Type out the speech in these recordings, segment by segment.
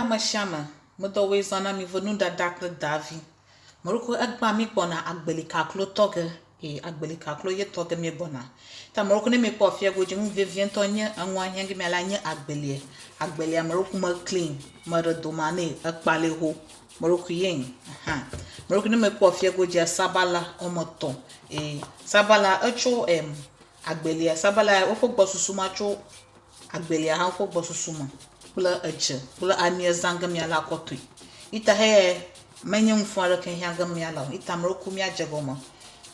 mashama, Modo zana mi venu Nuɖaɖa kple Daavi. Moroko agba mi bona Agbeli Kaklo toge Agbeli Kaklo ye toge mi bona. Ta moroko ne mi po fia go jing vivien to nye anwa hengi mi ala nye Agbeli. Agbeli moroko ma clean, ma redomane akpale ho. Moroko yen. Moroko ne mi po fia go je sabala omoton. Sabala echo Agbeli sabala ofo gbo susuma cho Agbeli ha ofo gbo susuma. Kula eche, kula anie zanga mi ala kotui. Ita he menye mfwara ken hanga mi ala. Ita mroku mi ajagoma.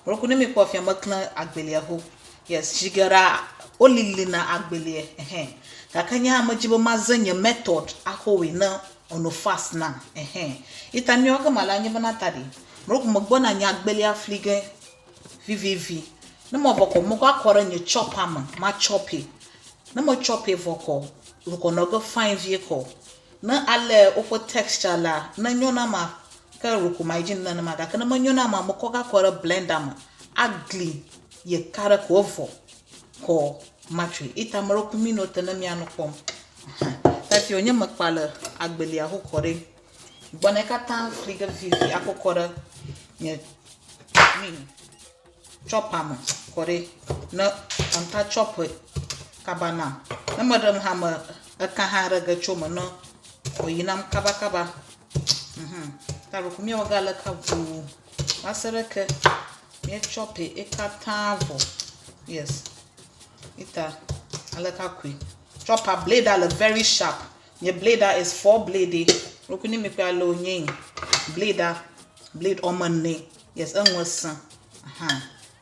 Mroku ne mi po afia makla Agbeli ho. Yes, shigara olili na Agbeli Kakanya majibo mazenye method ako we na ono fast na Ita mi oga mala nye bana tadi. Mroku magbona nya Agbeli aflige VVV. Nemo voko moko akwara nye chopper ma choppy. Nemo choppy voko. Luko nogo fine vehicle na ale opo texture la na nyona ma ka ruku maijin na ma da kana nyona ma moko ka kwara blender ma ugly ye kara ko vo ko matri ita maroku mino tena mi anu pom ta fi onye makpala Agbeli aho kore gbona ka tan friga vivi akokora nye mi chopper ma kore na anta chopper kabana na madam hama akahara ga choma no oyinam kaba ta ro kumia wagala ka vu asareke me chope ekatavo yes ita alaka kwi chopper blade are very sharp your blader is 4 blade ro kuni me pa lo nyin blade omane yes anwasa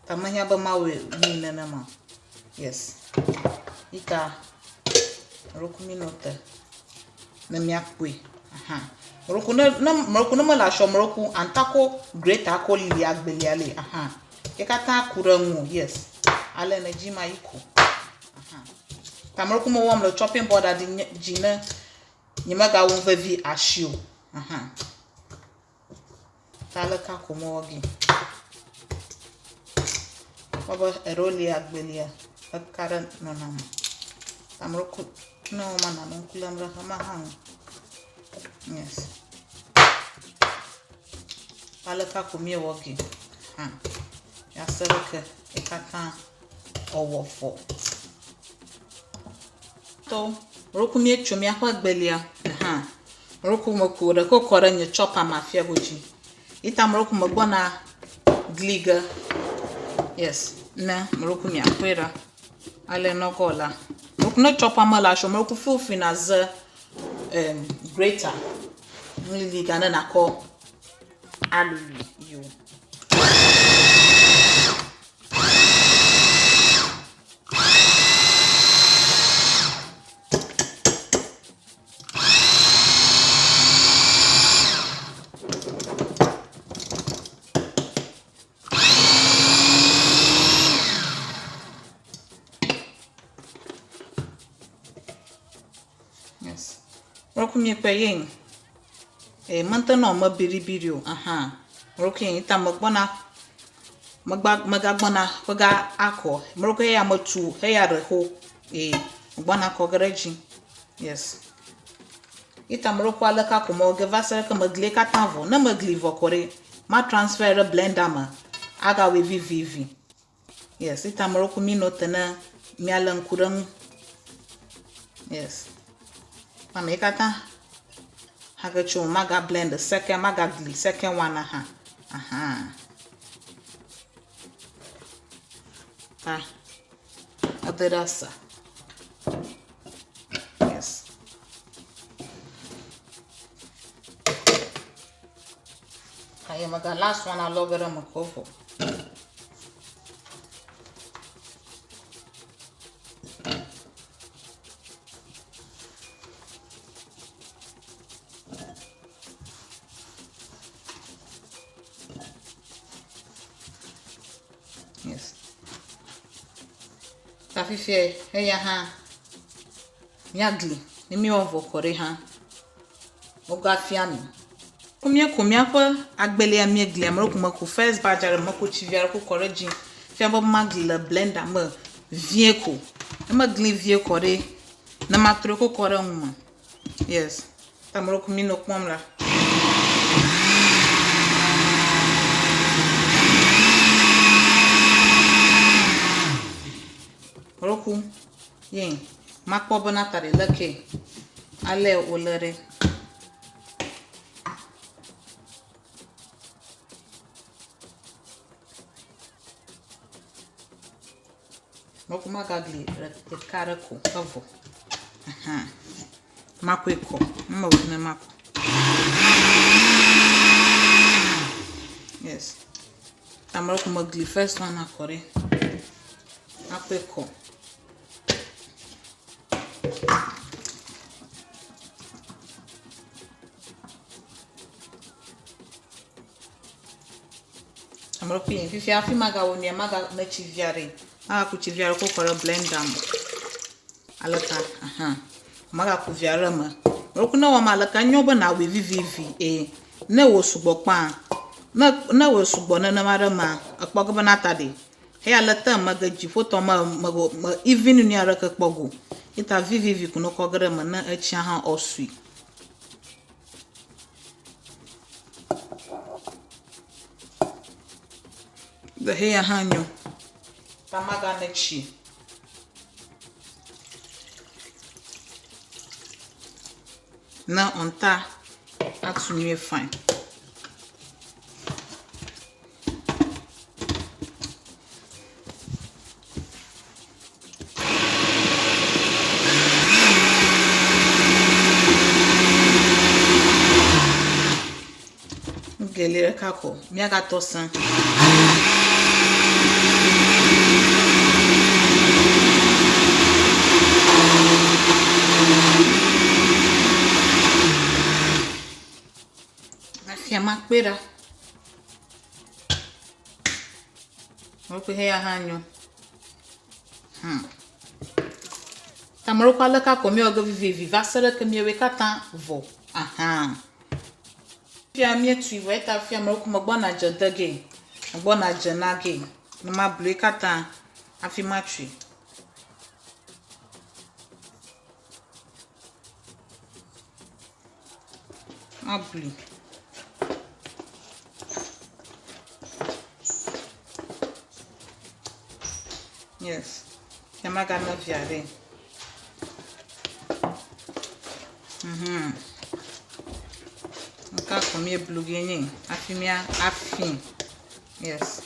ta mahia ba mawe ni na ma yes ita roku minute na miakwe roku na mala sho roku antako great ako li Agbeli ale ekata kurangu yes ale na jima iko ta roku mo wam lo chopping board adi jina nyima ga won vevi ashio ta le ka ko mo ogi baba eroli Agbeli akara no na Amroko no mana no kulamra kama hang yes alaka kumie wogi ya sereke ekata owofo to roku mie chumi akwa Agbeli roku moku re kokora nye chopper mafia goji ita mroku mogbona gliga yes na mroku mi akwera ale no gola no chopper mala show me ku feel as greater really gana na call alu you yes roku mi pe yin mantano ma biribirio roku yin ta magbona magagbona koga akọ roku ya matu he ya reho magbona ko gareji yes ita roku alaka ko mo ge vasere ka magle ka tanvo na magli vokore ma transfer blender ma aga we VVV yes ita roku mi no tena mi alan kurang yes Mamekata hagacho maga blend the second maga gli second one aderasa yes I maga last one alogara makofo yes tafife eya nyagli nimi ovo kore ogafia mi kumia kwa Agbeli amiegli amroku mako first bajare mako chiviara ko koreji fiamba magli la blender ma vehicle magli vehicle na matro ko kore yes tamro kumino kwamla roku yin makpo bana tare lake ale olere roku magagli rekare ko avo makwe ko mma wona mako yes tamro ko magli first one akore makwe ko amro pin fifi afi maga woni maga na chiviare ku chiviare ko kore blender mo alaka maga ku viare ma roku na wa malaka nyoba na we vivi na wo sugbo pa na wo sugbo na mara ma akpogo na tade he alata maga ji foto ma even ni ara ka kpogo ita vivi kuno kogere ma na achi ha osui the hair hanyo tamaga na chi na onta atsunye fine Agbeli Kaklo miaga tosan afia makpera oku heya hanyo tamro kwa laka komi ogo vivi vasere kemi we katan vo fia mi tu we ta fia mro ko magbo na jodage magbo na jenage no ma blu katan afi matri ma blu yes yamaga na viare nka komi blugeni afimia afin yes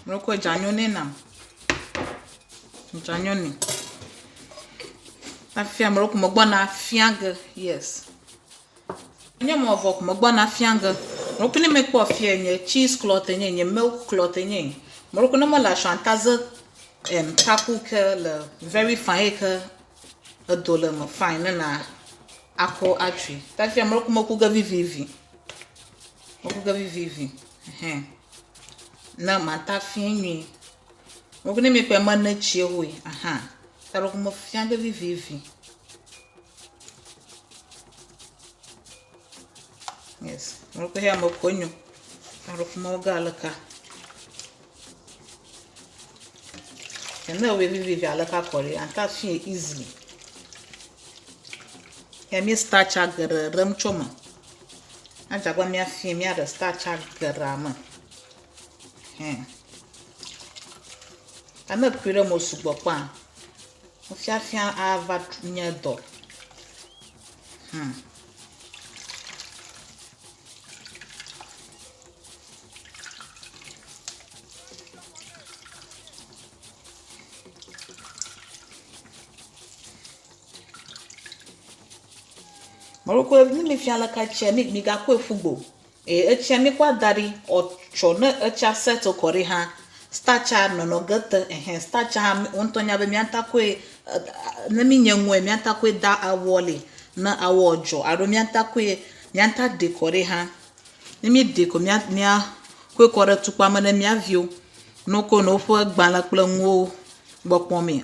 mroko janyone nam janyone afia mroko mogbo na afianga yes nyamo vok mogbo na afianga mroko ne mekpo afia nye cheese cloth nye milk cloth nye mroko no mala chantaze taku ke le very fine ke adole mo fine na ako atri tafia mroko mokuga vivi na mata finwi mroko ne mekpo ma na chiewe taroko mo fianga vivi yes mroko ya mo konyo taroko mo galaka na we vivi alaka kore anta fin easily ya mi starch agara ram choma aja gwa mi afin mi ada starch agara ma ana kwire mo sugbo pa o fi afin ava nya do Moroko ni mi fiala ka che mi ga ko efugbo eche mi kwa dari ocho na echa set okore ha stacha no gata stacha ha ontonya be mi antakwe na mi nyenwe mi antakwe da awole na awojo aro mi antakwe mi anta dekore ha ni mi deko mi kwe kore tukwa ma na mi avio no ko no fo gban la plo nwo gbopon mi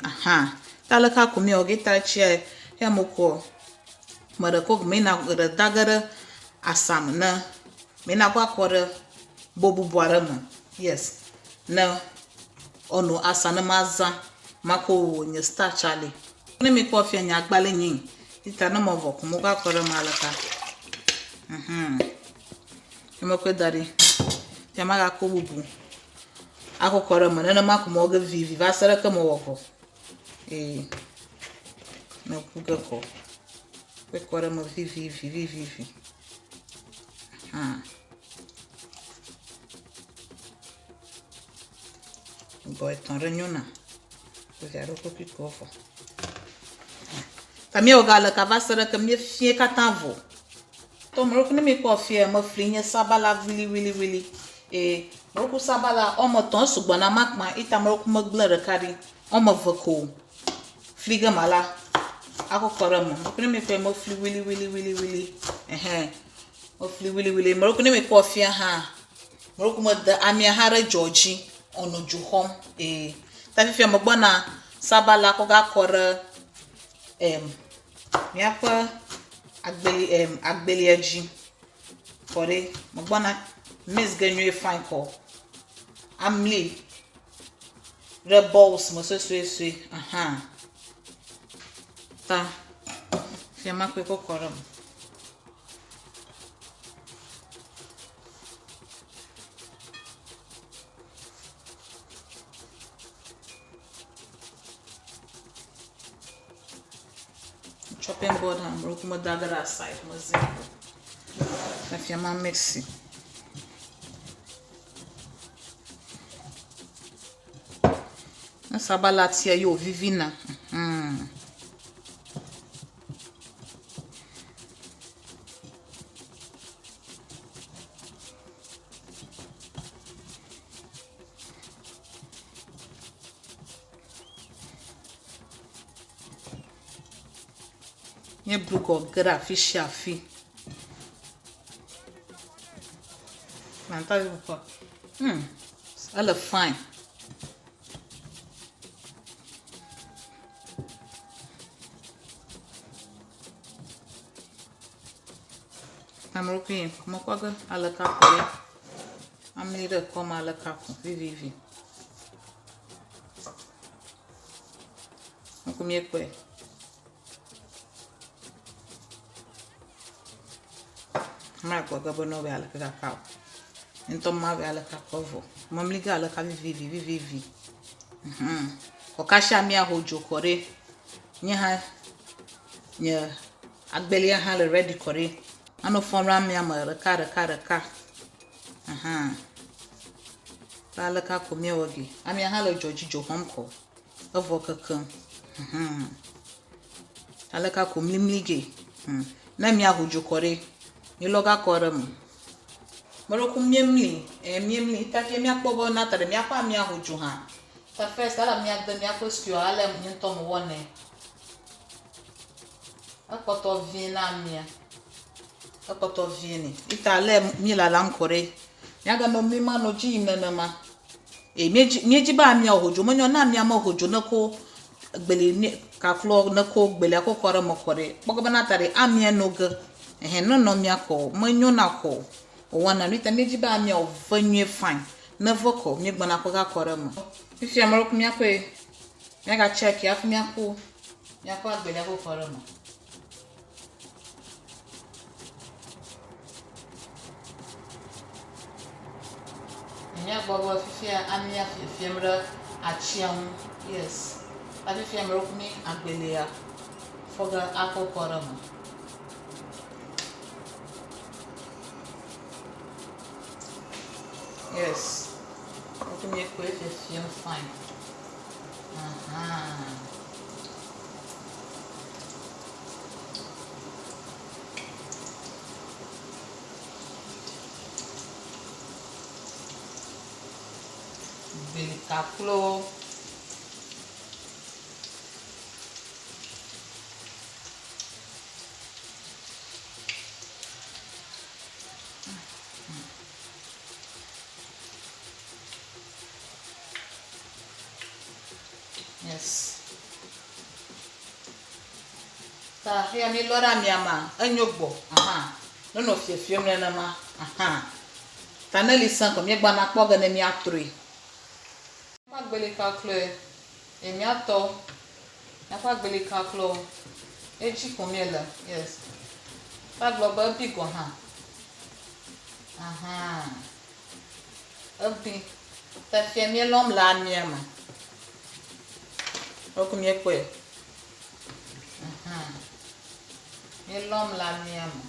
tala ka ko mi ogita che ya moko mara ko mena dagara asam na mena kwa kore bobu boarama yes na ono asana maza mako nye starch ale ne mi ko fia nya agbale nyin ita no mo vok mo ga kore malaka mo ko dari ya maga ko bubu ako kore mo ne mako mo ga vivi va sara ka mo woko no puga ko kore mo vivi boy ton renyona ko zero ko kikofo tamia ogala ka vasara ka mi fie katavo to mo ko mi ko fie mo flinye sabala really mo ko sabala o mo ton sugbona makma ita mo ko mo glere kari o mo voko fliga mala ako koramo mo ko mi ko mo fli really o fli really mo ko mi ko fie ha mo ko mo da amia hare Georgie ono juhom ta fifia mo gbona sabala ko ga kore miapa agbeli aji kore mo gbona miss ganyu fine ko amli rebels mo so ta fia ma ko kore chopping board and broke my dagger aside was if your man mixy sabalatia yo vivina nye bruko gra fish afi manta ko all fine amroki mo kwa ga ala ka ko amire ko ala ka ko vivi ko mi ko ma ko ga bono be ala ka ka então ma be ala ka ko vo mo mliga ala ka vivi ko kasha mi ahojo kore nya agbeli ha le ready kore ano fon ram mi amara ka ala ka ko mi ogi ami ha le Georgie jo hom ko ovo kakan ala ka ko mlimlige na mi ahojo kore ni loga korem moroku miemli ta fie mi akpobo na tare mi akwa mi ahoju ha ta first ala mi agbe mi akoskio ala mi ntom wone akoto vina mi akoto vini ita ale mi la lam kore mi aga no mi ma no ji nana ma mi ba mi ahoju mo na mi ama ahoju na ko Agbeli Kaklo na ko Agbeli akokore mo kore bogo na tare amia no ga no mi ako manyo na ko wana nita meji ba mi o vanyu fine na voko mi gbana ko ga kore mo fifi amaro mi ako mi ga check ya fu mi ako Agbeli akokore mo nya bobo fifi amia fifi amra achiam yes fifi amaro mi Agbeli ya foga akokore mo yes, eu comi com esse filme fine. Agbeli Kaklo. Yes. Ta ya mi lora mi ama anyogbo no no fie mi na ma ta na lisan ko mi gba na po ga na mi atri Agbeli Kaklo e miato Agbeli Kaklo e chi komiela yes pa global bigo ha aha abi ta fie mi lom la miama o ko mi kwe aha mi lom la miama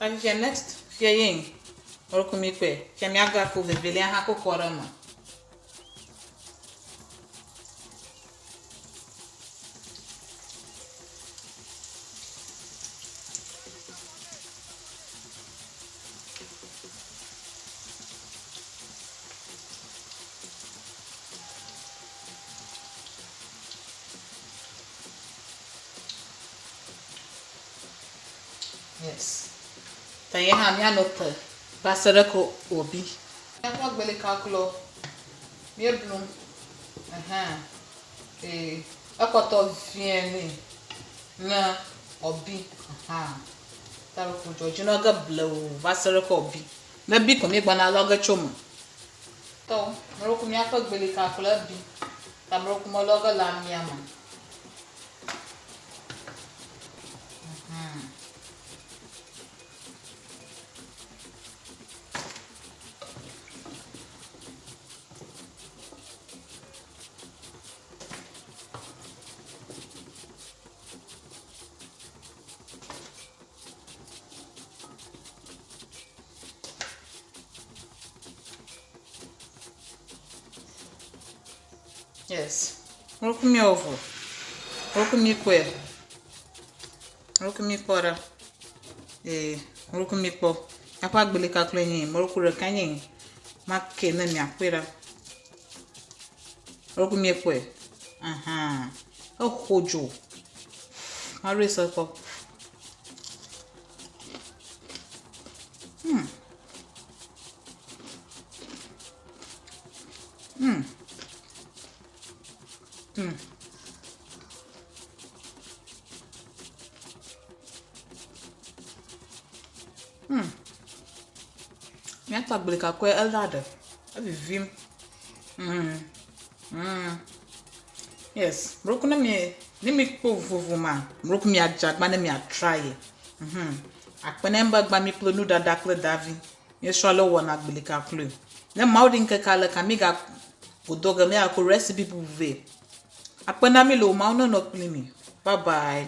Avivia next fia yin oroko mi pe fia mi aga ko vevele ha ko korama yes ta ye ha mi anota basere ko obi Agbeli Kaklo mi blum akoto vieni na obi ta ko jojo na ga blow basere ko obi na bi ko mi gba na lo ga chomo to mo ko mi Agbeli Kaklo bi ta mo ko mo lo ga la mi ama yes oroko mi ovo oroko mi kwe oroko mi pora oroko mi po Agbeli Kaklo yin oroko re kanyin ma ke na mi akwera oroko mi kwe o hojo ma re so ko mi Agbeli Kaklo elada avivim yes broko na mi ni mi po vovo ma broko mi ajagba na mi atry akpene mba gba mi plo Nuɖaɖa kple Daavi mi sholo wona Agbeli Kaklo na maudin ke kala kamiga godoga me ako recipe buve akpena mi lo ma no no plimi bye bye